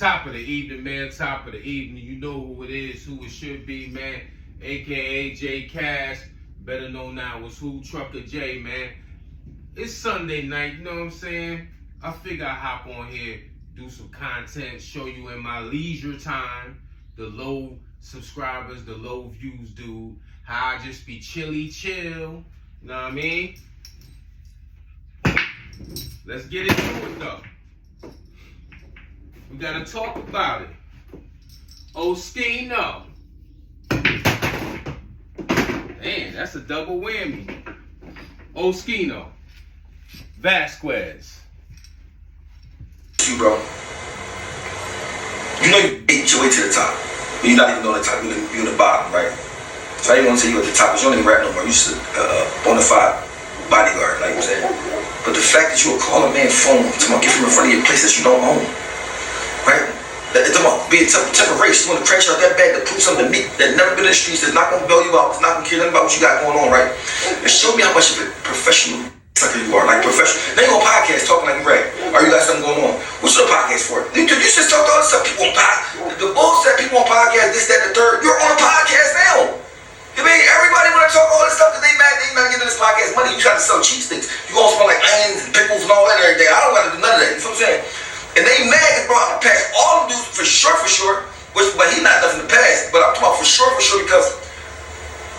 Top of the evening, man. Top of the evening. You know who it is, who it should be, man. AKA J Cash. Better known now as Who Trucker J, man. It's Sunday night, you know what I'm saying? I figure I hop on here, do some content, show you in my leisure time, the low subscribers, the low views dude, how I just be chill, you know what I mean? Let's get into it though. We gotta talk about it. Oschino. Man, that's a double whammy. Oschino. Vasquez. You, bro. You know you ate your way to the top. You're not even on the top, you're in the bottom, right? So I didn't want to say you at the top, because you don't even rap no more. You just bona fide bodyguard, like you said. But the fact that you would call a man phone to get from in front of your place that you don't own, right? It's about being a type of race. You want to crash out that bag to prove something to me that never been in the streets, that's not going to bail you out, that's not going to care nothing about what you got going on, right? And show me how much of a professional sucker you are, like professional. Now you on podcast talking like you rap. Or you got something going on. What's your podcast for? You just talk to all this stuff. People on podcast. The bullshit people on podcast, this, that, and the third. You're on a podcast now. You mean everybody want to talk all this stuff because they mad getting this podcast money. You try to sell cheap things. You gonna smell like onions and pickles and all that every day. I don't gotta do none of that. You know what I'm saying? And they mad because bro, I'm gonna pass all of them dudes for sure. But he not nothing to pass. But I'm talking about for sure because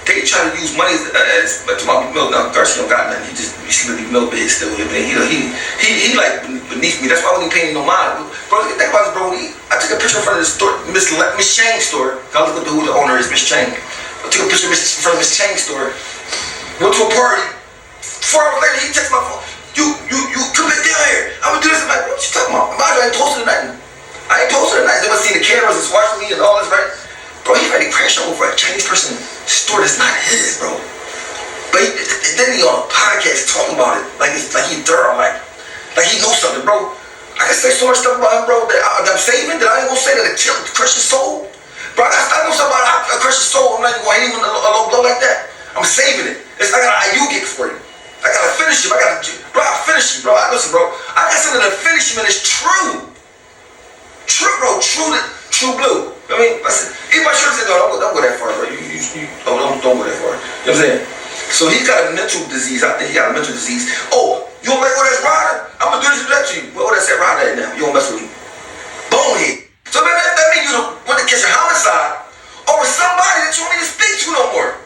they try to use money as but tomorrow milk. Now Garci don't got nothing. He seems to be milk big still. He like beneath me. That's why I wasn't paying no mind. Bro, think about this, bro. I took a picture in front of the store, Miss Chang's store. I look up who the owner is, Miss Chang. I took a picture in front of Miss Chang's store. Went to a party. 4 hours later, he texts my phone. You come back down here. I'm gonna do this. I'm like, what you talking about? I ain't posted nothing. I ain't posted nothing. They must see the cameras that's watching me and all this, right? Bro, he ready to crash over a Chinese person store that's not his, bro. But then he on a podcast talking about it like he thorough, like he knows something, bro. I can say so much stuff about him, bro, that I'm saving that I ain't gonna say that it crush his soul. Bro, I know something about I crush his soul. I'm not even gonna hit him with a low blow like that. I'm saving it. It's like I got an IU gigs for you. I gotta finish him. I'll finish him, bro. Listen, bro. I got something to finish him and it's true. True, bro. True blue. I mean, listen, even my shirt said, no, don't go that far, bro. Don't go that far. You know what I'm saying? So he got a mental disease. I think he got a mental disease. Oh, you don't like all that rider? I'm gonna do this and that to you. Well, that's that rider now. You don't mess with me. Bonehead. So that means you want to catch a homicide over somebody that you don't even speak to no more.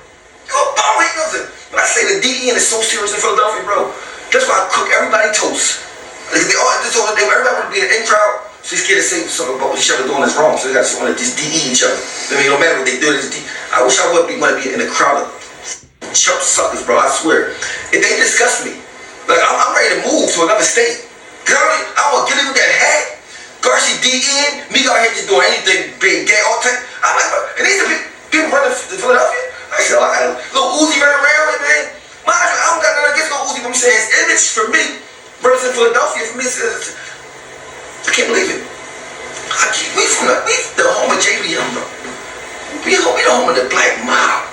You a bonehead, you know what I'm saying? When I say the DE is so serious in Philadelphia, bro, that's why I cook everybody toast. Everybody would be an in crowd. So he's scared to say something about each other doing this wrong. So they got to want to just DE each other. I mean, no matter what they do, I wish I would want to be in a crowd of chump suckers, bro. I swear. They disgust me. Like, I'm ready to move to another state. Cause I want to get in with that hat. Garci DE, me out here just doing anything, being gay all the time. I'm like, bro, and these are people running to Philadelphia. I said, I got a little Uzi running around with me. Mind you, I don't got nothing against no Uzi, but I'm saying his image for me versus Philadelphia, for me, I can't believe it. We the home of JBM, bro. We the home of the black mob,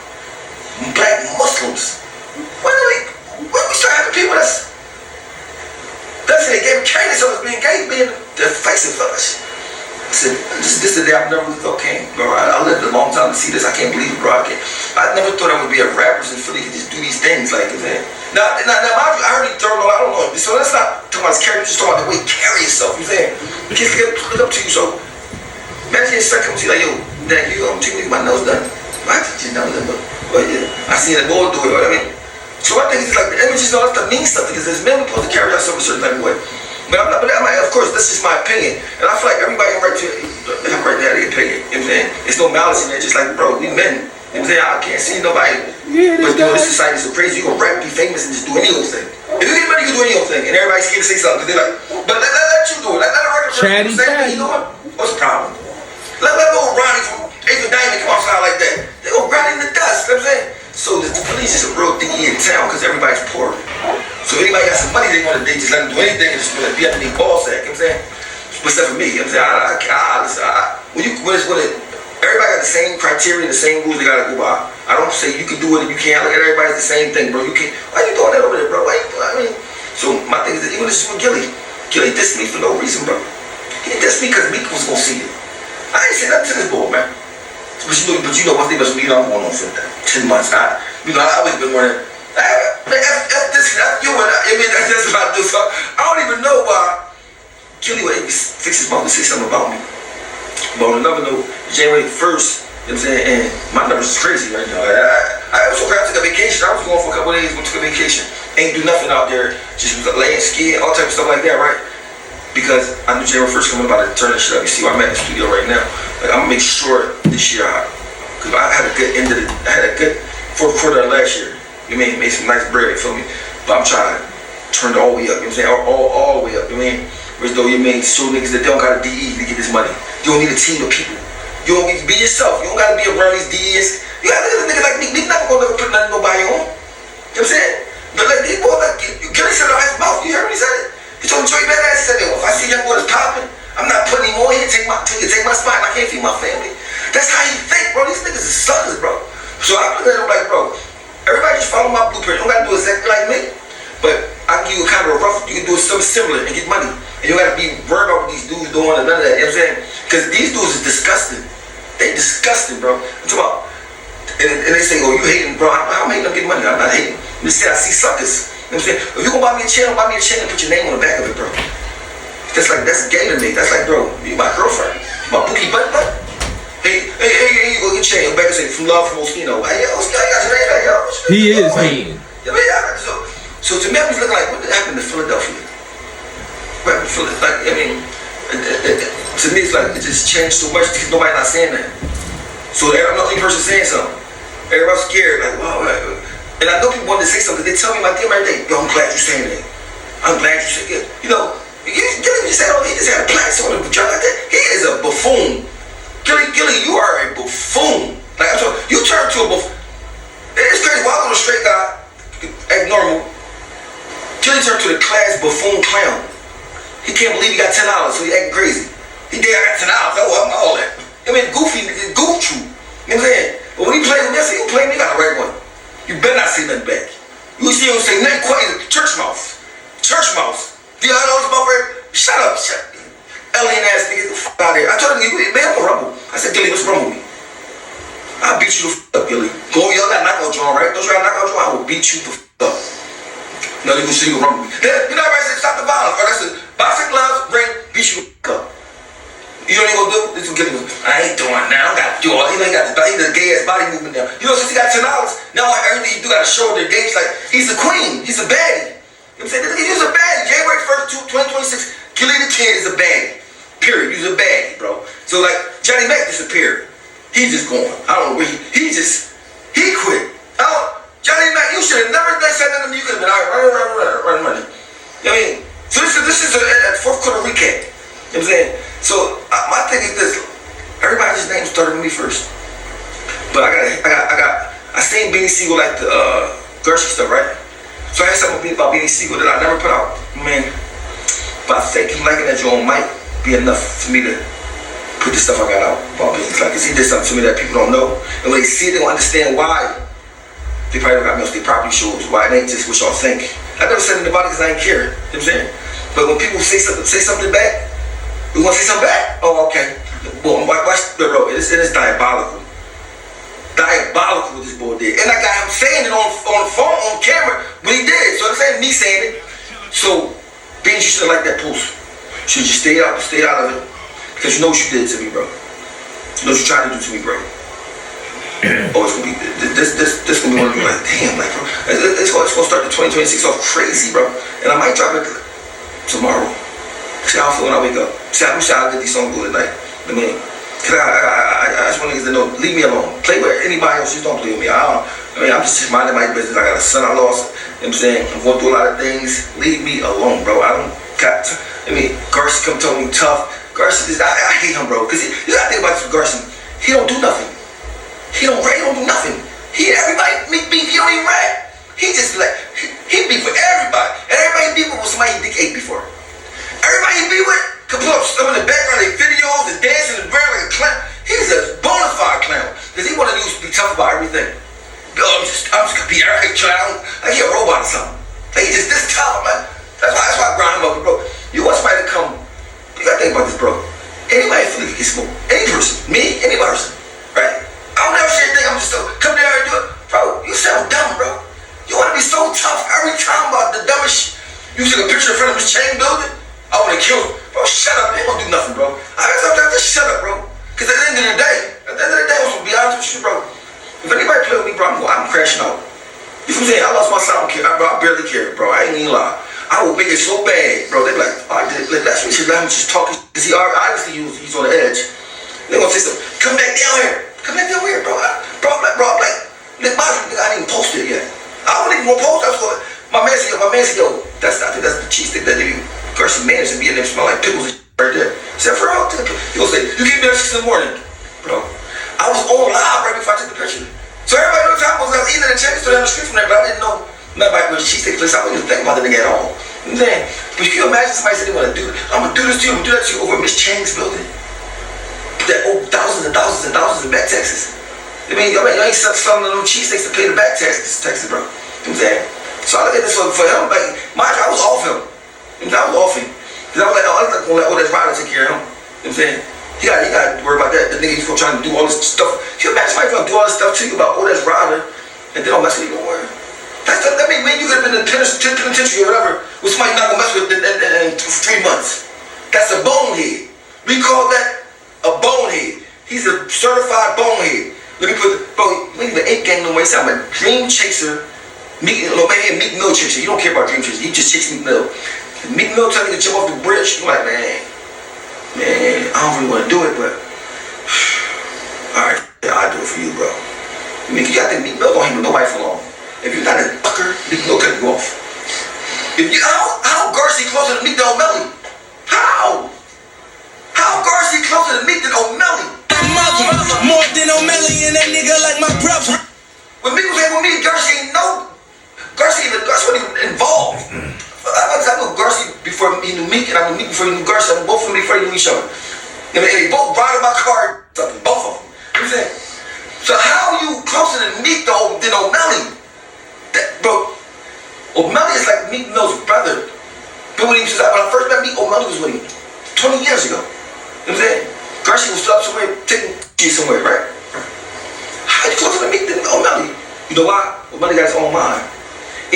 black Muslims. When we start having people that's they carry themselves as being gay, being the face of us. I said, this is the day I've never thought came, bro. I lived a long time to see this. I can't believe it, bro. I never thought I would be a rapper in Philly could just do these things like that. Now, I heard he thorough, I don't know. So let's not talk about his character, just talk about the way you carry yourself, you know what I'm saying? The kids look up to you, so imagine your son comes to you like, yo, Dad, you take me my nose done. What? Your nose done, but yeah. I seen a boy do it, you know what I mean? So I think it's like the images and all that stuff means something, because as men, we're supposed to carry ourselves a certain type of way. But of course, that's just my opinion. And I feel like everybody have right to have their opinion, you know what I'm saying? There's no malice in there, just like, bro, we men. You know what I'm saying? I can't see nobody. Yeah, but this society is so crazy, you gonna rap, be famous, and just do any old thing. If you get money, you can do any old thing, and everybody's scared to say something, because they're like, but let you do it. Let a regular person say what you doing. What's the problem? Let little Ronnie from 8th and Diamond come outside like that. They gonna grind in the dust, you know what I'm saying? So the police is a real thing in town, because everybody's poor. So if anybody got some money, they just let them do anything and just be up in their ball sack, you know what I'm saying? Except for me, you know what I'm saying? Everybody got the same criteria, the same rules they gotta go by. I don't say you can do it and you can't. Look at everybody's the same thing, bro. You can't. Why you doing that over there, bro? Why you doing? I mean, so my thing is that even this with Gilly dissed me for no reason, bro. He dissed me because Meek was gonna see it. I ain't saying nothing to this boy, man. But you know one thing about me, I'm going on for 10 months. I always been running. F you and I mean, that's what I do. So I don't even know why Gilly would fix his mouth and say something about me. But on another note, January 1st, you know what I'm saying, and my numbers is crazy right now. I was okay, I took a vacation. I was going for a couple of days, went to a vacation. Ain't do nothing out there, just laying, skiing, all type of stuff like that, right? Because I knew January 1st coming about to turn that shit up. You see where I'm at in the studio right now. Like, I'm gonna make sure this year, because I had a good fourth quarter of last year. You made some nice bread, you feel me? But I'm trying to turn it all the way up, you know what I'm saying? All the way up, you know what I mean? Whereas though you made show niggas that they don't got a DE to get this money. You don't need a team of people. You don't need to be yourself. You don't gotta be around these DEs. You gotta look at a nigga like me. Nigga never gonna put nothing nobody on. You know what I'm saying? But like these boys, like Gilly said it out his mouth. You heard what he said? He told Joey Badass, he said, well, if I see young boys popping, I'm not putting him on here, take my spot, and I can't feed my family. That's how he think, bro. These niggas is suckers, bro. So I'm looking at him like, bro, everybody just follow my blueprint. You don't gotta do exactly like me. But I can give you kind of a rough, you can do something similar and get money. And you gotta be worried about what these dudes doing and none of that, you know what I'm saying? Because these dudes is disgusting. They disgusting, bro. I'm talking about, and they say, oh, you hating, bro. I'm hating them getting money. I'm not hating. They say I see suckers. You know what I'm saying? If you gonna buy me a chain and put your name on the back of it, bro. That's gay to me. That's like, bro, you my girlfriend. You my bookie butt. Hey, you go get your chain. Back and say, from love from Oschino. Hey, yo, Oschino, I got your name back, yo. He is hating. So to me, I was looking like, what happened to Philadelphia? What happened to Philadelphia? Like, I mean, to me, it's like, it just changed so much because nobody not saying that. So I'm the only person saying something. Everybody's scared, like, wow. And I know people want to say something because they tell me my damn every day, yo, I'm glad you're saying that. I'm glad you said it. You know, he just had a platform on the job like that. He is a buffoon. Gilly, you are a buffoon. Like, I'm sorry, you turn to a buffoon. It's crazy. While I'm a straight guy, act normal, Gilly turned to the class buffoon clown. He can't believe he got $10, so he acting crazy. He did, I got $10. Oh, I'm all that. I mean, goofy, goof true. You know what I'm saying? But when he played with this, he play me, got the right one. You better not say nothing back. You see him say nothing quite. Church mouse. Do y'all know this motherfucker? Shut up. Alien ass nigga, get the fuck out of here. I told him, man, I'm gonna rumble. I said, Gilly, what's wrong with me? I'll beat you the fuck up, Gilly. Go, y'all got knockout drawn, right? Don't you got knockout drawn? I will beat you the fuck up. No, you can rumble me. Then, you know, everybody said, stop the violence. Right? I said, boxing gloves, ring, beat you the fuck up. You know what he gonna do? This is what Gilly goes, I ain't doing it now. I gotta do all. He got the gay ass body movement now. You know, since he got $10, now like everything you do gotta show the gauge. Like, he's a queen. He's a baddie. You know what I'm saying? He's a baddie. January 1st, 2026, Gilly the Kid is a baddie. Period. He's a baddie, bro. So like, Johnny Mac disappeared. He just gone. I don't know where he quit. Johnny Mac, you should have never said nothing to me. You could have been all right, running. You know what I mean? So this is a fourth quarter recap. You know what I'm saying? So my thing is this: everybody's name started with me first. But I seen Beanie Siegel like the Garci stuff, right? So I had something about Beanie Siegel that I never put out, man. But I think him liking that Joe might be enough for me to put the stuff I got out about Beanie. Like, cause he did something to me that people don't know, and when they see it, they don't understand why. They probably don't got me on state property shows. Why it ain't just what y'all think. I never said anything about it because I ain't care. You know what I'm saying? But when people say something back. We want to say something back? Oh, okay. Boy, watch the road. It is diabolical. Diabolical what this boy did. And I got him saying it on the phone, on camera, when he did. So this ain't me saying it. So, Beans, you should like that post. You should just stay out of it. Because you know what you did to me, bro. You know what you tried to do to me, bro. Oh, it's gonna be this gonna be one of them like, damn, like, bro. It's gonna start the 2026 off crazy, bro. And I might drop it tomorrow. See how I feel when I wake up. See how I get these songs good at night. I mean, cause I just want niggas to know, leave me alone. Play with anybody else, just don't play with me. I'm just minding my business. I got a son I lost. You know what I'm saying? I'm going through a lot of things. Leave me alone, bro. Garci come tell me tough. Garci, I hate him, bro. Cause you gotta think about this with Garci. He don't do nothing. He don't rap, he don't do nothing. Everybody make beef, he don't even rap. He just like, he beef with everybody. And everybody beef with somebody he dick ate before. Everybody he be with could put up some in the background, like videos and dancing and wearing like a clown. He's a bona fide clown. Because he wanted to be tough about everything. Yo, I'm just gonna be a clown. Like he a robot or something. Like he just this tough, man. That's why I grind him up, bro. You want somebody to come, you gotta think about this, bro. somebody kills him. Bro, shut up. They ain't gonna do nothing, bro. Just shut up, bro. Because at the end of the day, I'm supposed to be honest with you, bro. If anybody play with me, bro, I'm crashing out. You feel me? I lost my son. I don't care. Bro, I barely care, bro. I ain't even lie. I will make it so bad, bro. They be like, oh, that's what you should let him just talk. Because he obviously he's on the edge. They're gonna say something. Come back down here. Come back down here, bro. Bro, I'm like, I didn't even post it yet. I wasn't even gonna post. I was going. My man said, yo, I think that's the cheese stick that they Garci managed to be in there. Smell like pickles and right there. I said, for real? He gonna say, you keep me at 6 in the morning, bro. I was on live right before I took the picture. So everybody knew the time I was eating at the chain store down the street from there, but I didn't know nothing about where the cheesesteak place. I wasn't even thinking about the nigga at all. You know what I'm saying? But you can imagine somebody said they want to do it. I'm gonna do this to you, I'm gonna do that to you over Miss Chang's building. That old thousands and thousands and thousands in back taxes. I mean, you ain't selling them cheesesteaks to pay the back taxes, bro. You know what I'm saying? So I look at this for him, like, mind you, I was off him. You know, I was off him. Because I was like, oh, I'm not gonna let all that rider take care of him. You know what I'm saying? He got to worry about that. The nigga, he's gonna try to do all this stuff. Can you imagine somebody gonna do all this stuff to you about all this rider and then don't mess with you no more? That mean, man, you could have been in the penitentiary or whatever with somebody not gonna mess with in 3 months. That's a bonehead. We call that a bonehead. He's a certified bonehead. Let me bro, we ain't even 8 gang no more. He sound like Dream Chaser. Meek Mill chaser. You don't care about Dream Chaser. He just chased Meek Mill. Meek Mill telling you to jump off the bridge. You're like, man, I don't really want to do it, but alright, yeah, I'll do it for you, bro. I mean, you got to think Meek Mill don't hang with nobody for long. If you're not a fucker, Meek Mill cut you off. How Garci closer to Meek than O'Malley? How Garci closer to Meek than O'Malley? More than O'Malley and that nigga like my brother. When Meek was here with me, Garci ain't know. Garci wasn't even involved. I knew Garci before he knew Meek, and I knew Meek before he knew Garci. I knew both of them before they knew each other. And they both ride in my car, something, both of them. You know what I'm saying? So how are you closer to Meek than O'Malley? Bro, O'Malley is like Meek Mill's brother. Been with him since when I first met Meek, O'Malley was with him 20 years ago. You know what I'm saying? Garci was up somewhere, taking somewhere, right? How are you closer to Meek than O'Malley? You know why? O'Malley got his own mind.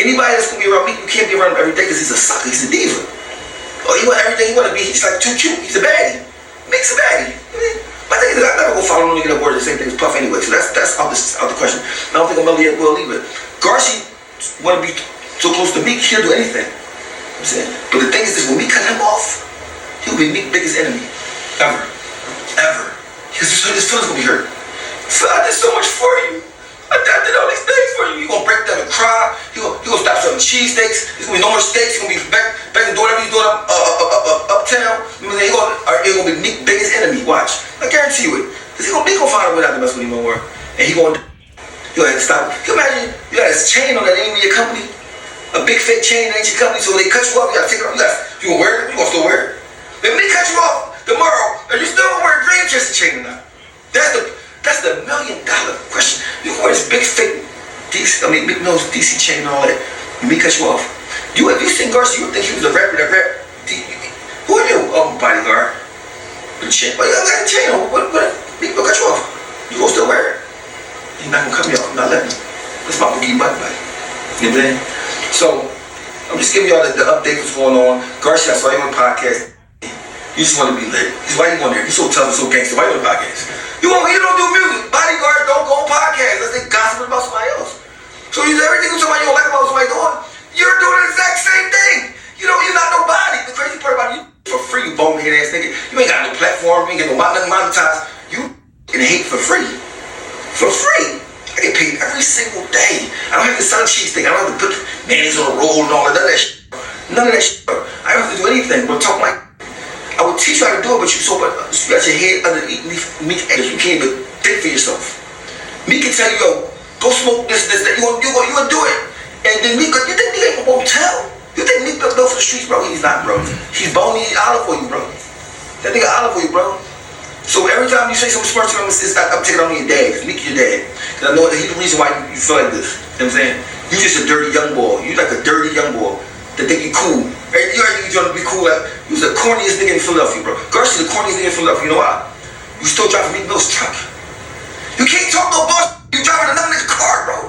Anybody that's gonna be around Meek, you can't be around him every day because he's a sucker, he's a diva. Oh, he want everything he wanna be, he's like too cute, he's a baddie. Meek's a baddie. My thing is, I never go follow him and get a word the same thing as Puff anyway, so that's out the question. I don't think O'Malley will either. Garci wanna be so close to Meek, he'll do anything. You know what I'm saying? But the thing is this, when Meek cut him off, he'll be Meek's biggest enemy. Ever. Because his feelings gonna be hurt. Phil, I did so much for you. I did all these things for you. You gonna break down and cry. You gonna stop selling cheesesteaks. There's gonna be no more steaks. You're gonna be back and doing whatever you're doing uptown. You know what I'm saying? You're gonna be Meek's biggest enemy. Watch. I guarantee you it. Because Meek gonna find a way not to mess with him no more. And he'll have to stop. Can you imagine you got a chain on that ain't your company? A big fake chain ain't your company, so when they cut you off, you gotta take it off. You gonna wear it? You gonna still wear it? If Meek cut you off tomorrow, are you still gonna wear a Dream Chaser chain or not? That's the $1 million question. You can wear this big fake Meek Mill's DC chain and all that. Meek cut you off. If you seen Garci, you would think he was a rapper that rap. Who are you? Oh, bodyguard. The chain. Well, you got a chain on. What? Meek will cut you off. You gonna still wear it? He's not gonna cut me off. I'm not letting him. That's my boogie butt, buddy. You know what I'm saying? So, I'm just giving y'all the update what's going on. Garci, I saw you on the podcast. You just want to be lit. Why you on there? You so tough and so gangster. Why you on the podcast? You don't do music. Bodyguard don't go on podcasts unless they gossip about somebody else. So everything somebody you don't like about somebody doing, you're doing the exact same thing. You're not nobody. The crazy part about you for free, you bonehead ass nigga. You ain't got no platform. You ain't got no nothing monetized. You can hate for free. For free. I get paid every single day. I don't have to sell cheese thing. I don't have to put mayonnaise on a roll and all that. None of that shit. I don't have to do anything but talk like. I would teach you how to do it, but you got your head underneath Meek edge. You can't even think for yourself. Meek can tell you, yo, go smoke this, that. You gonna do it. And then Meek, you think Meek ain't gonna tell? You think Meek built for the streets, bro? He's not, bro. He's bony olive for you, bro. That nigga olive for you, bro. So every time you say something smart to him, it's like I'm taking on your dad, because Meek your dad. Because I know that he's the reason why you feel like this. You know what I'm saying? You just a dirty young boy. You like a dirty young boy that think you cool. You already think you're trying to be cool. You was the corniest nigga in Philadelphia, bro. Garci, the corniest nigga in Philadelphia. You know why? You still driving Meek Mill's truck. You can't talk no boss. You driving another nigga's car, bro.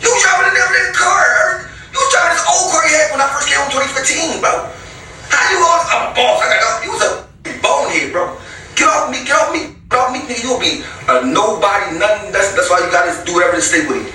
You driving another nigga's car. You was driving this old car you had when I first came home in 2015, bro. How you all? I'm a boss. You was a bonehead, bro. Get off me, nigga. You'll be nobody, nothing. That's why you gotta do whatever to stay with you.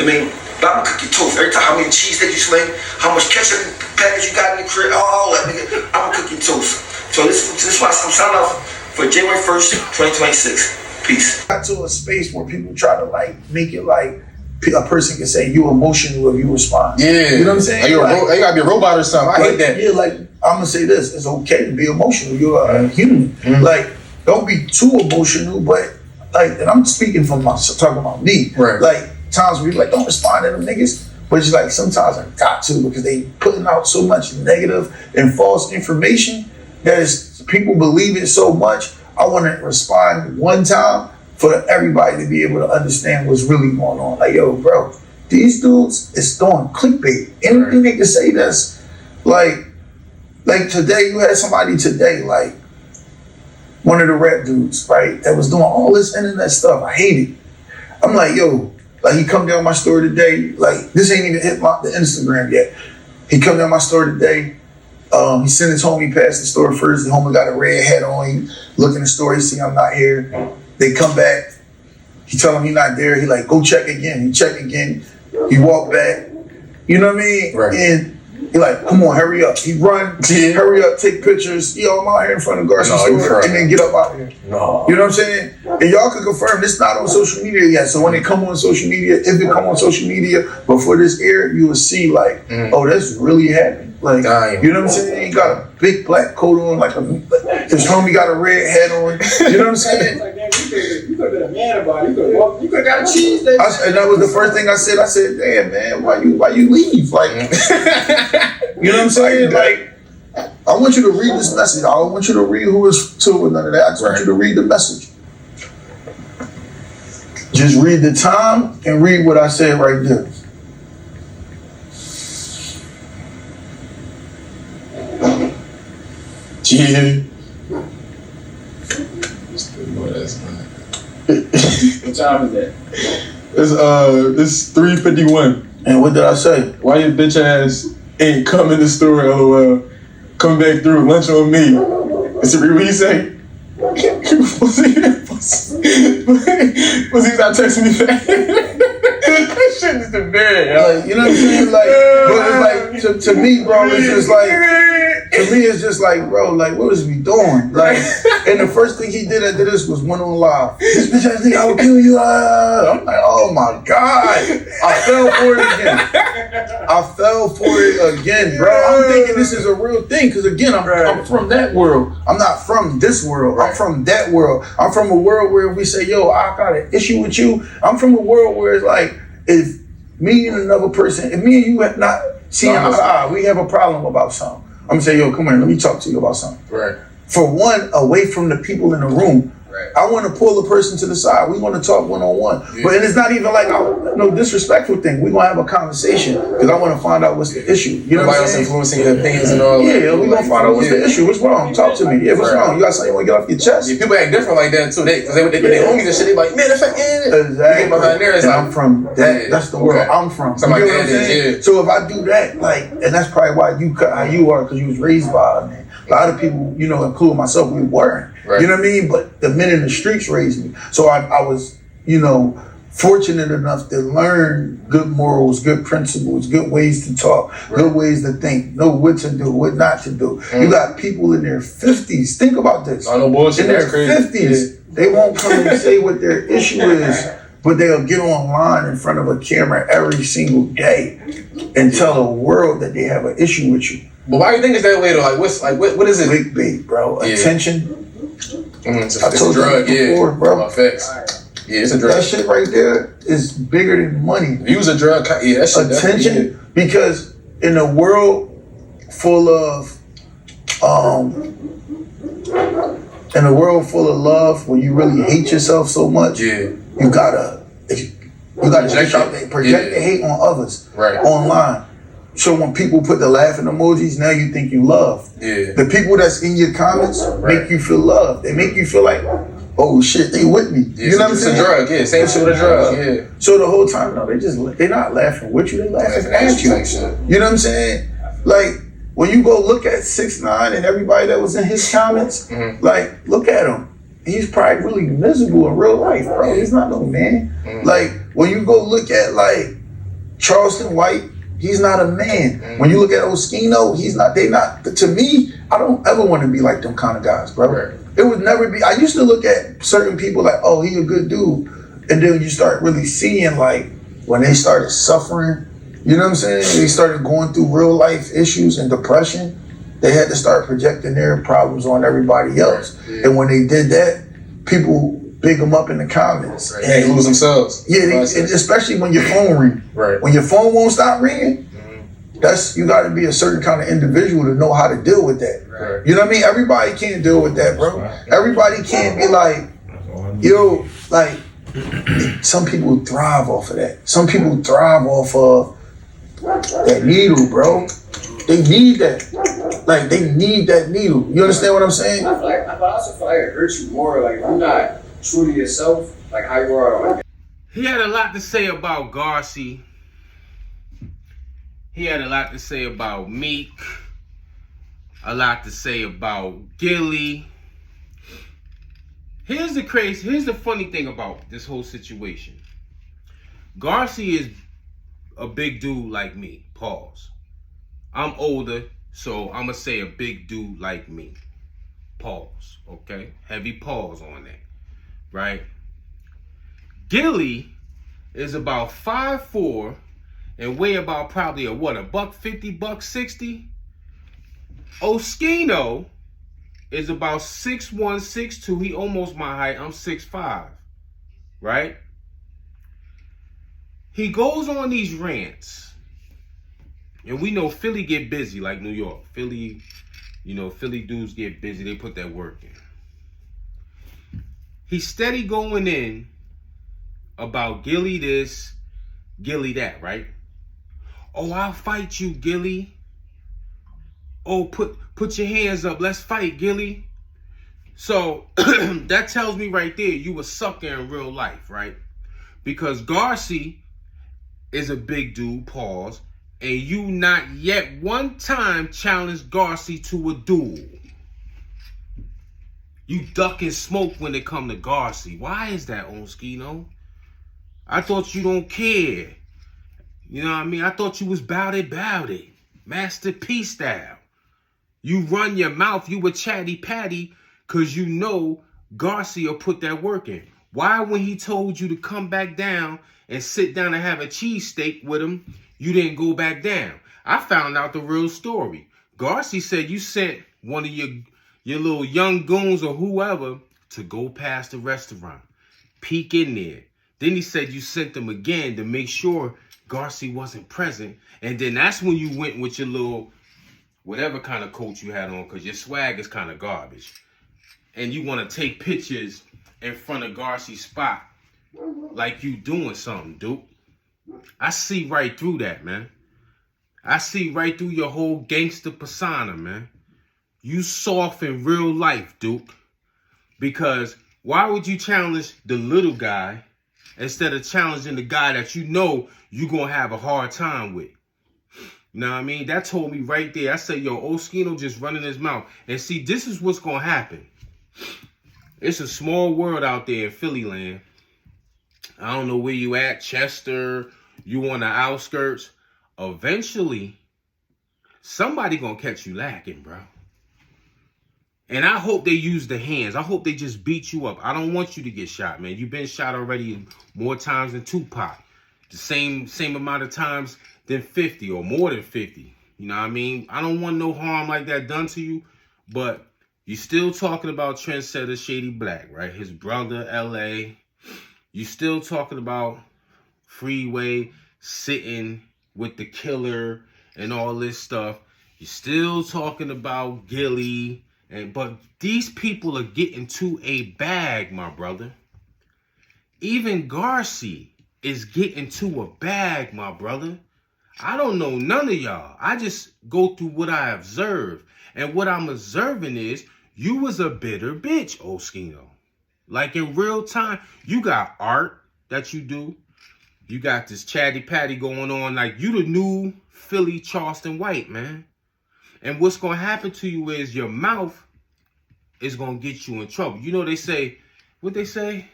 I mean, but I'm gonna cook your toast every time. How many cheesesteaks you sling, how much ketchup package you got in the crib, all that, nigga. I'm gonna cook your toast. So this is why I'm signing off for January 1st, 2026. Peace. Got to a space where people try to like make it like a person can say you emotional if you respond. Yeah, you know what I'm saying? You gotta be a robot or something. I hate that. Yeah, like I'm gonna say this: it's okay to be emotional. You're a human. Mm-hmm. Like, don't be too emotional, but like, and I'm speaking from talking about me. Right. Like times where you like don't respond to them niggas, but it's like sometimes I got to because they putting out so much negative and false information that is people believe it so much. I want to respond one time for everybody to be able to understand what's really going on. Like, yo, bro, these dudes is throwing clickbait. Anything they can say that's like today, you had somebody today, like one of the rap dudes, right, that was doing all this internet stuff. I hate it. I'm like, yo, like he come down my store today, like this ain't even hit the Instagram yet. He come down my store today. He sent his homie past the store first. The homie got a red hat on. He look in the store. He see I'm not here. They come back. He tell him he not there. He like, go check again. He check again. He walk back. You know what I mean? Right. And he like, come on, hurry up. He run, hurry up, take pictures. Yo, I'm out here in front of Garci store and then get up out here. No. You know what I'm saying? And y'all can confirm this not on social media yet. So when it come on social media, if it come on social media before this air, you will see like, oh, that's really happening. Like, you know what I'm saying? He got a big black coat on, like his homie got a red hat on. You know what I'm saying? Like, man, you could have been a man about it. You could have got a cheese steak. And that was the first thing I said. I said, damn, man, why you leave? Like, you know what I'm saying? Like, I want you to read this message. I don't want you to read who it's to or none of that. I just want you to read the message. Just read the time and read what I said right there. Yeah. What time is that? It's 3:51. And what did I say? Why your bitch ass ain't come in the store, LOL? Come back through, lunch on me. Is it what you say? Pussy, stop texting me back. That shit is the bad. Like, you know what I'm saying? Like, but it's like to me, bro, it's just like, to me, it's just like, bro, like, what is we doing? Like, and the first thing he did after this was went on live. This bitch ass nigga, I will kill you. I'm like, oh my God. I fell for it again. Bro. I'm thinking this is a real thing. Because again, I'm from that world. I'm not from this world. I'm from that world. I'm from a world where we say, yo, I got an issue with you. I'm from a world where it's like, if me and another person, if me and you have not seen eye to eye, we have a problem about something. I'm gonna say, yo, come here, let me talk to you about something. Right. For one, away from the people in the room. Right. I want to pull the person to the side. We want to talk one-on-one. Yeah. But it's not even like no disrespectful thing. We're gonna have a conversation because I want to find out what's the issue. You know what I'm saying? Influencing your opinions and all that. Yeah, we're gonna find out what's the issue. What's wrong? Talk to me. Yeah, what's wrong? You got something you want to get off your chest? Yeah, people act different like that too. They homies and shit, they like, man, that's like, exactly. Behind there, it's and like, I'm from that. That's the world I'm from. You know what I'm saying? So if I do that, like, and that's probably why you cut how you are, because you was raised by a man. A lot of people, you know, including myself, we weren't. Right. You know what I mean? But the men in the streets raised me. So I was, you know, fortunate enough to learn good morals, good principles, good ways to talk, good ways to think, know what to do, what not to do. You got people in their 50s. Think about this. I know bullshit. In their 50s, they won't come and say what their issue is, but they'll get online in front of a camera every single day and tell the world that they have an issue with you. But why do you think it's that way though? Like what is it? Clickbait, bro. Yeah. Attention. It's I told a drug, you before, bro. Facts. Yeah, it's a drug. That shit right there is bigger than money. Views a drug. Yeah, that shit. Attention, because in a world full of love, where you really hate yourself so much, you gotta project the hate on others online. So when people put the laughing emojis, now you think you love. Yeah. The people that's in your comments make you feel loved. They make you feel like, oh shit, they with me. Yeah, you know what I'm saying? It's a drug, yeah. Same shit with a drug, yeah. So the whole time, no, they're not laughing with you, they laughing at you. You know what I'm saying? Like, when you go look at 6ix9ine and everybody that was in his comments, like, look at him. He's probably really miserable in real life, bro. He's not no man. Like, when you go look at, like, Charleston White, he's not a man. When you look at Oschino, to me, I don't ever want to be like them kind of guys, bro. Right. It would never be. I used to look at certain people like, oh, he a good dude. And then you start really seeing, like, when they started suffering, you know what I'm saying? They started going through real life issues and depression. They had to start projecting their problems on everybody else. Right. Yeah. And when they did that, people big them up in the comments. Right. And they lose themselves. Yeah, especially when your phone rings. Right. When your phone won't stop ringing, you got to be a certain kind of individual to know how to deal with that. Right. You know what I mean? Everybody can't deal with that, bro. Everybody can't be like, yo, like, some people thrive off of that. Some people thrive off of that needle, bro. They need that. Like, they need that needle. You understand what I'm saying? I also feel like it hurts you more. Like, if you're not true to yourself, like how you are. He had a lot to say about Garci. He had a lot to say about Meek. A lot to say about Gilly. Here's the funny thing about this whole situation. Garci is a big dude like me. Pause. I'm older, so I'm going to say a big dude like me. Pause. Okay? Heavy pause on that. Right? Gilly is about 5'4" and weigh about probably $150, $160. Oschino is about 6'1", 6'2". He almost my height. I'm 6'5". Right? He goes on these rants. And we know Philly get busy like New York. Philly dudes get busy. They put that work in. He's steady going in about Gilly this, Gilly that, right? Oh, I'll fight you, Gilly. Oh, put your hands up. Let's fight, Gilly. So that tells me right there you a sucker in real life, right? Because Garci is a big dude, pause, and you not yet one time challenged Garci to a duel. You duck and smoke when it come to Garci. Why is that, Oschino? I thought you don't care. You know what I mean? I thought you was bout it. Master P style. You run your mouth, you a chatty patty, because you know Garci will put that work in. Why, when he told you to come back down and sit down and have a cheesesteak with him, you didn't go back down? I found out the real story. Garci said you sent one of your little young goons or whoever to go past the restaurant, peek in there. Then he said you sent them again to make sure Garci wasn't present. And then that's when you went with your little whatever kind of coat you had on, because your swag is kind of garbage. And you want to take pictures in front of Garci's spot like you doing something, Duke. I see right through that, man. I see right through your whole gangster persona, man. You soft in real life, Duke. Because why would you challenge the little guy instead of challenging the guy that you know you're going to have a hard time with? You know what I mean? That told me right there. I said, yo, Oschino just running his mouth. And see, this is what's going to happen. It's a small world out there in Philly land. I don't know where you at, Chester, you on the outskirts. Eventually, somebody going to catch you lacking, bro. And I hope they use the hands. I hope they just beat you up. I don't want you to get shot, man. You've been shot already more times than Tupac. The same amount of times than 50 or more than 50. You know what I mean? I don't want no harm like that done to you, but you still talking about trendsetter Shady Black, right? His brother, L.A. You still talking about Freeway sitting with the killer and all this stuff. You still talking about Gilly. But these people are getting to a bag, my brother. Even Garci is getting to a bag, my brother. I don't know none of y'all. I just go through what I observe. And what I'm observing is you was a bitter bitch, Oschino. Like in real time, you got art that you do. You got this chatty patty going on. Like you the new Philly Charleston White, man. And what's going to happen to you is your mouth is going to get you in trouble. You know, they say, what they say?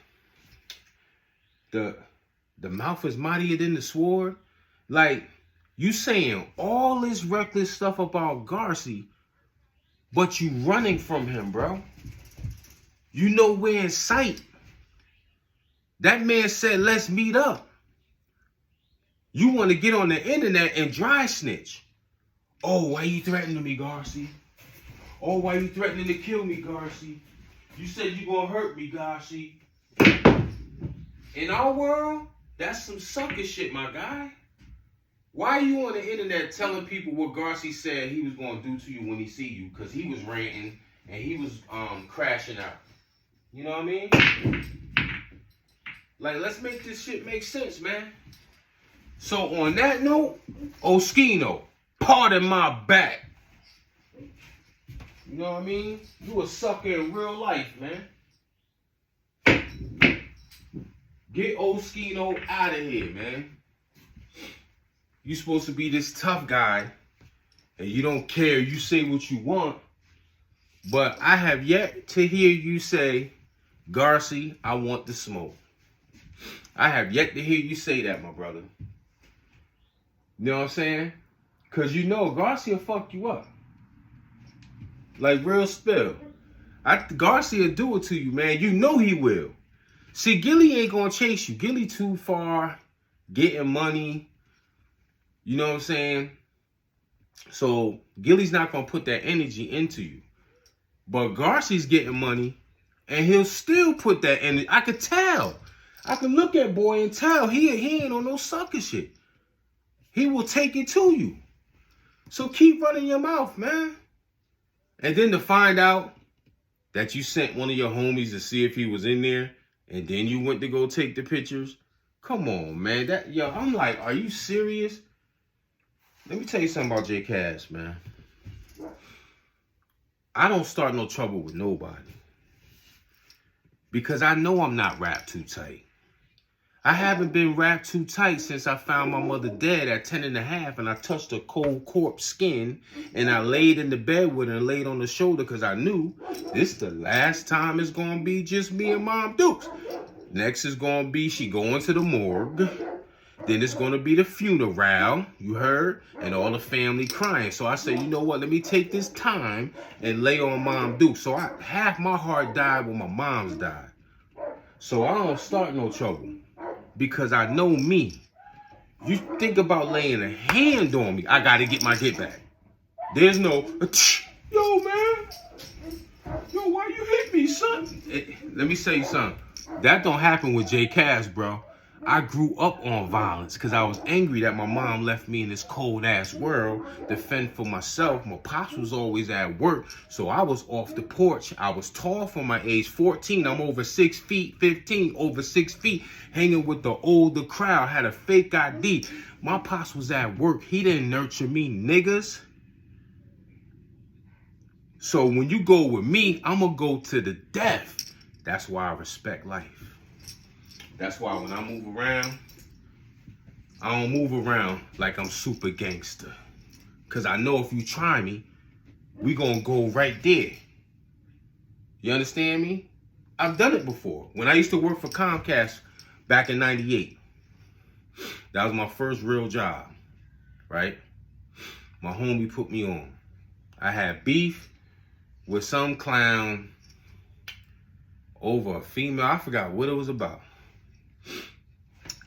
The mouth is mightier than the sword. Like, you saying all this reckless stuff about Garci, but you running from him, bro. You know we're in sight. That man said, let's meet up. You want to get on the internet and dry snitch. Oh, why you threatening me, Garci? Oh, why you threatening to kill me, Garci? You said you gonna hurt me, Garci. In our world, that's some sucker shit, my guy. Why are you on the internet telling people what Garci said he was gonna do to you when he see you? Because he was ranting and he was crashing out. You know what I mean? Like, let's make this shit make sense, man. So on that note, Oschino, pardon my back. You know what I mean? You a sucker in real life, man. Get Oschino out of here, man. You supposed to be this tough guy, and you don't care. You say what you want, but I have yet to hear you say, Garci, I want the smoke. I have yet to hear you say that, my brother. You know what I'm saying? Because you know Garci will fuck you up. Like, real spill. Garci will do it to you, man. You know he will. See, Gilly ain't going to chase you. Gilly too far, getting money. You know what I'm saying? So, Gilly's not going to put that energy into you. But Garci's getting money, and he'll still put that energy. I could tell. I can look at boy and tell he ain't on no sucker shit. He will take it to you. So keep running your mouth, man. And then to find out that you sent one of your homies to see if he was in there, and then you went to go take the pictures. Come on, man. I'm like, are you serious? Let me tell you something about J Cash, man. I don't start no trouble with nobody. Because I know I'm not wrapped too tight. I haven't been wrapped too tight since I found my mother dead at 10 and a half, and I touched her cold corpse skin, and I laid in the bed with her and laid on the shoulder because I knew this the last time it's going to be just me and Mom Dukes. Next is going to be she going to the morgue. Then it's going to be the funeral, you heard? And all the family crying. So I said, you know what? Let me take this time and lay on Mom Dukes. So half my heart died when my mom's died. So I don't start no trouble. Because I know me. You think about laying a hand on me, I gotta get my get back. There's no, yo, man. Yo, why you hit me, son? Let me say something. That don't happen with J Cash, bro. I grew up on violence because I was angry that my mom left me in this cold-ass world to fend for myself. My pops was always at work, so I was off the porch. I was tall for my age, 14. I'm over 6 feet, 15, over 6 feet, hanging with the older crowd, had a fake ID. My pops was at work. He didn't nurture me, niggas. So when you go with me, I'm going to go to the death. That's why I respect life. That's why when I move around, I don't move around like I'm super gangster. Because I know if you try me, we going to go right there. You understand me? I've done it before. When I used to work for Comcast back in 98, that was my first real job, right? My homie put me on. I had beef with some clown over a female. I forgot what it was about.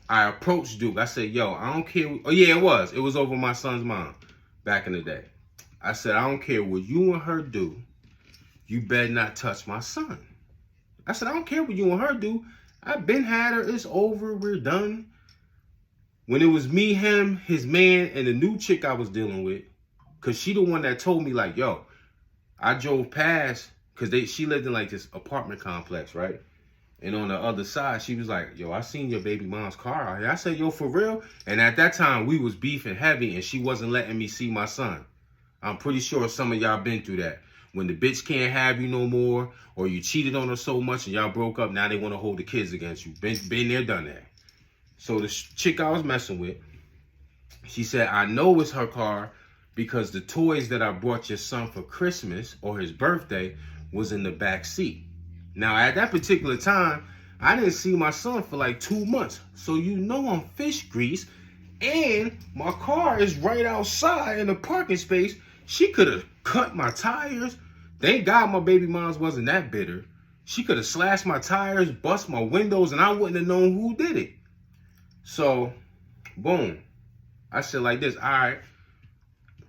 I approached Duke. I said, yo, I don't care. Oh, yeah, it was. It was over my son's mom back in the day. I said, I don't care what you and her do. You better not touch my son. I said, I don't care what you and her do. I've been had her. It's over. We're done. When it was me, him, his man, and the new chick I was dealing with, because she the one that told me, like, yo, I drove past, because she lived in, like, this apartment complex, right? And on the other side, she was like, yo, I seen your baby mom's car out here. I said, yo, for real? And at that time, we was beefing heavy, and she wasn't letting me see my son. I'm pretty sure some of y'all been through that. When the bitch can't have you no more, or you cheated on her so much and y'all broke up, now they want to hold the kids against you. Been there, done that. So the chick I was messing with, she said, I know it's her car because the toys that I brought your son for Christmas or his birthday was in the back seat. Now, at that particular time, I didn't see my son for like 2 months. So you know I'm fish grease, and my car is right outside in the parking space. She could have cut my tires. Thank God my baby moms wasn't that bitter. She could have slashed my tires, bust my windows, and I wouldn't have known who did it. So, boom. I said like this, all right.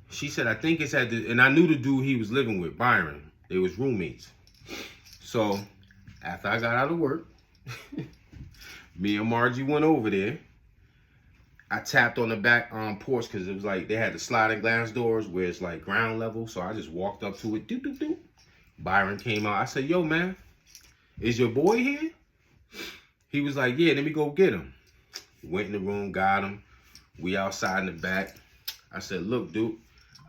She said, I think it's at the, and I knew the dude he was living with, Byron. They was roommates. So, after I got out of work, me and Margie went over there. I tapped on the back porch because it was like they had the sliding glass doors where it's like ground level. So I just walked up to it. Doop, doop, doop. Byron came out. I said, yo, man, is your boy here? He was like, yeah, let me go get him. Went in the room, got him. We outside in the back. I said, look, dude,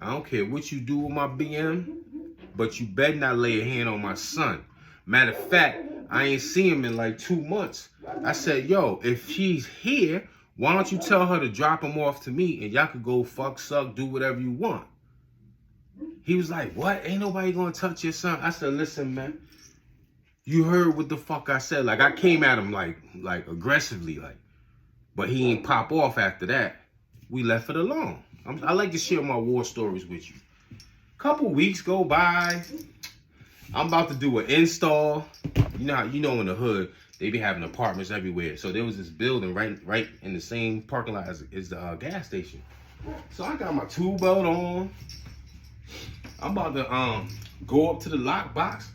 I don't care what you do with my BM, but you better not lay a hand on my son. Matter of fact, I ain't seen him in like 2 months. I said, yo, if she's here, why don't you tell her to drop him off to me and y'all could go fuck, suck, do whatever you want. He was like, what? Ain't nobody gonna touch your son. I said, listen, man, you heard what the fuck I said. Like, I came at him like aggressively, like, but he ain't pop off after that. We left it alone. I like to share my war stories with you. Couple weeks go by. I'm about to do an install. You know in the hood, they be having apartments everywhere. So there was this building right in the same parking lot as the gas station. So I got my tool belt on. I'm about to go up to the lock box.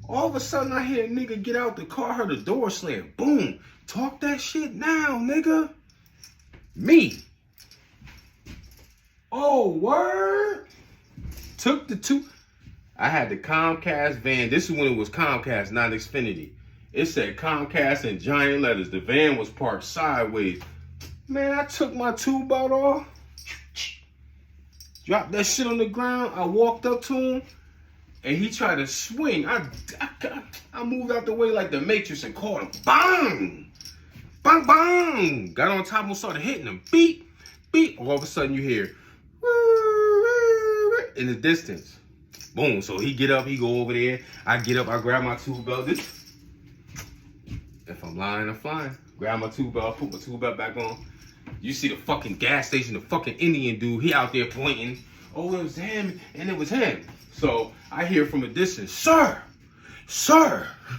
All of a sudden I hear a nigga get out the car, heard the door slam. Boom. Talk that shit now, nigga. Me. Oh, word. Took the two. I had the Comcast van. This is when it was Comcast, not Xfinity. It said Comcast in giant letters. The van was parked sideways. Man, I took my tool belt off. Dropped that shit on the ground. I walked up to him, and he tried to swing. I moved out the way like the Matrix and caught him. Bang! Bang, bang! Got on top of him, started hitting him. Beep, beep. All of a sudden you hear in the distance. Boom. So he get up, he go over there. I get up, I grab my tool belt. If I'm lying, I'm flying. Grab my tool belt, put my tool belt back on. You see the fucking gas station, the fucking Indian dude, he out there pointing. Oh, it was him, and it was him. So I hear from a distance, sir,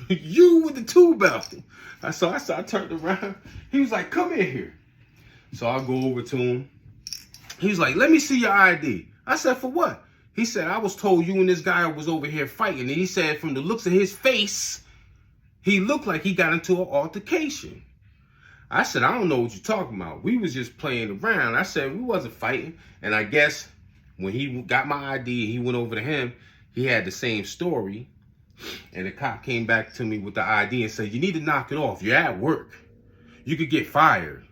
you with the tool belt. I turned around. He was like, come in here. So I go over to him. He was like, let me see your ID. I said, for what? He said, I was told you and this guy was over here fighting. And he said, from the looks of his face, he looked like he got into an altercation. I said, I don't know what you're talking about. We was just playing around. I said, we wasn't fighting. And I guess when he got my ID and he went over to him, he had the same story. And the cop came back to me with the ID and said, you need to knock it off. You're at work. You could get fired.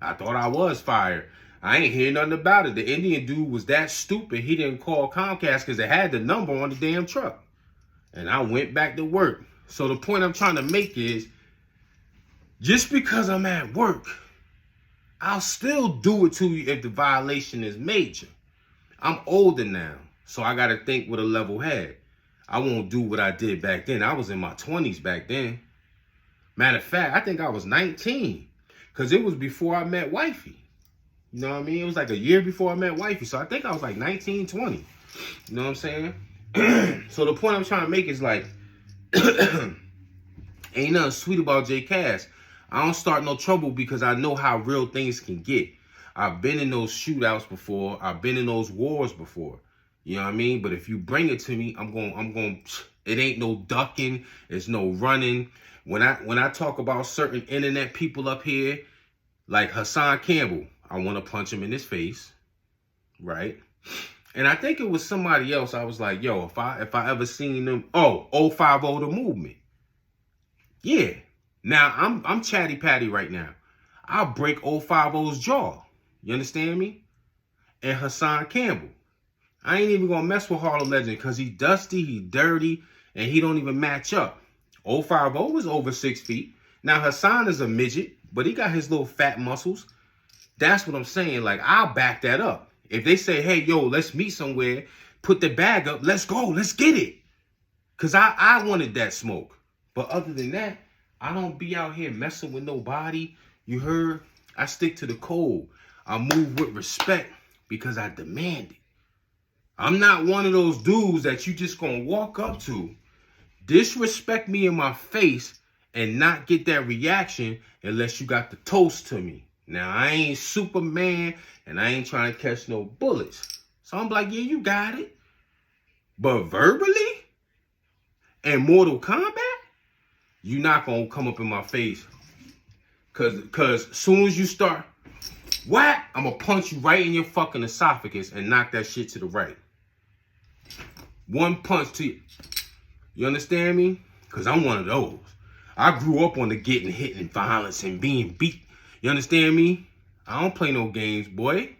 I thought I was fired. I ain't hear nothing about it. The Indian dude was that stupid. He didn't call Comcast because they had the number on the damn truck. And I went back to work. So the point I'm trying to make is, just because I'm at work, I'll still do it to you if the violation is major. I'm older now, so I got to think with a level head. I won't do what I did back then. I was in my 20s back then. Matter of fact, I think I was 19 because it was before I met wifey. You know what I mean? It was like a year before I met wifey, so I think I was like 19, 20. You know what I'm saying? So the point I'm trying to make is like, ain't nothing sweet about J Cass. I don't start no trouble because I know how real things can get. I've been in those shootouts before. I've been in those wars before. You know what I mean? But if you bring it to me, I'm going, it ain't no ducking. It's no running. When I talk about certain internet people up here, like Hassan Campbell, I want to punch him in his face, right? And I think it was somebody else. I was like, yo, if I ever seen them, 050 the movement. Yeah. Now, I'm chatty patty right now. I'll break 050's jaw. You understand me? And Hassan Campbell. I ain't even going to mess with Harlem Legend because he dusty, he dirty, and he don't even match up. 050 was over 6 feet. Now, Hassan is a midget, but he got his little fat muscles. That's what I'm saying. Like, I'll back that up. If they say, hey, yo, let's meet somewhere, put the bag up, let's go, let's get it. Because I wanted that smoke. But other than that, I don't be out here messing with nobody. You heard? I stick to the code. I move with respect because I demand it. I'm not one of those dudes that you just gonna walk up to, disrespect me in my face, and not get that reaction unless you got the toast to me. Now, I ain't Superman, and I ain't trying to catch no bullets. So I'm like, yeah, you got it. But verbally, in Mortal Kombat, you not gonna come up in my face. Cause soon as you start, whack, I'm gonna punch you right in your fucking esophagus and knock that shit to the right. One punch to you. You understand me? Cause I'm one of those. I grew up on the getting hit and violence and being beat. You understand me? I don't play no games, boy.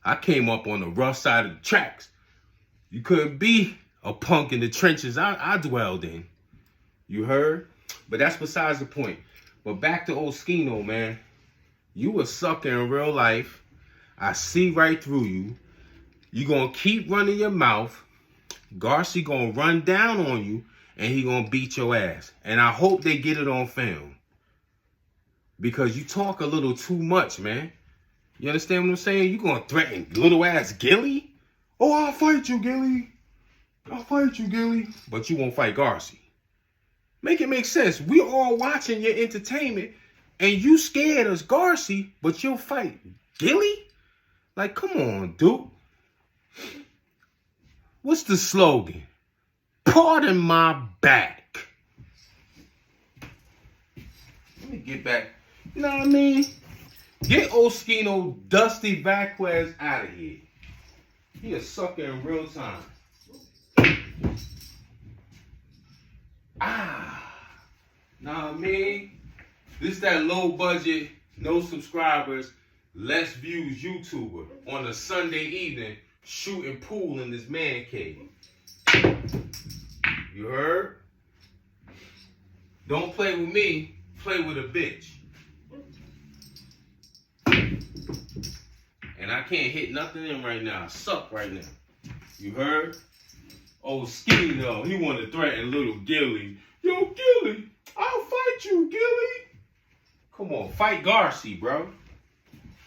I came up on the rough side of the tracks. You couldn't be a punk in the trenches I dwelled in. You heard? But that's besides the point. But back to Oschino, man. You a sucker in real life. I see right through you. You gonna keep running your mouth. Garci gonna run down on you, and he gonna beat your ass. And I hope they get it on film. Because you talk a little too much, man. You understand what I'm saying? You gonna threaten little ass Gilly? Oh, I'll fight you, Gilly. I'll fight you, Gilly. But you won't fight Garci. Make it make sense. We all watching your entertainment, and you scared as Garci, but you'll fight Gilly? Like, come on, dude. What's the slogan? Pardon my back. Let me get back. You know what I mean? Get Oschino Dusty Vasquez out of here. He a sucker in real time. Know what I mean? This that low budget, no subscribers, less views YouTuber on a Sunday evening shooting pool in this man cave. You heard? Don't play with me, play with a bitch. And I can't hit nothing in right now. I suck right now. You heard? Oschino, he want to threaten little Gilly. Yo, Gilly, I'll fight you, Gilly. Come on, fight Garci, bro.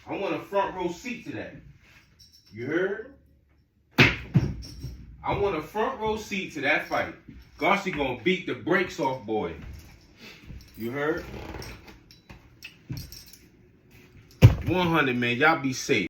I want a front row seat to that. You heard? I want a front row seat to that fight. Garci gonna beat the brakes off boy. You heard? 100, man. Y'all be safe.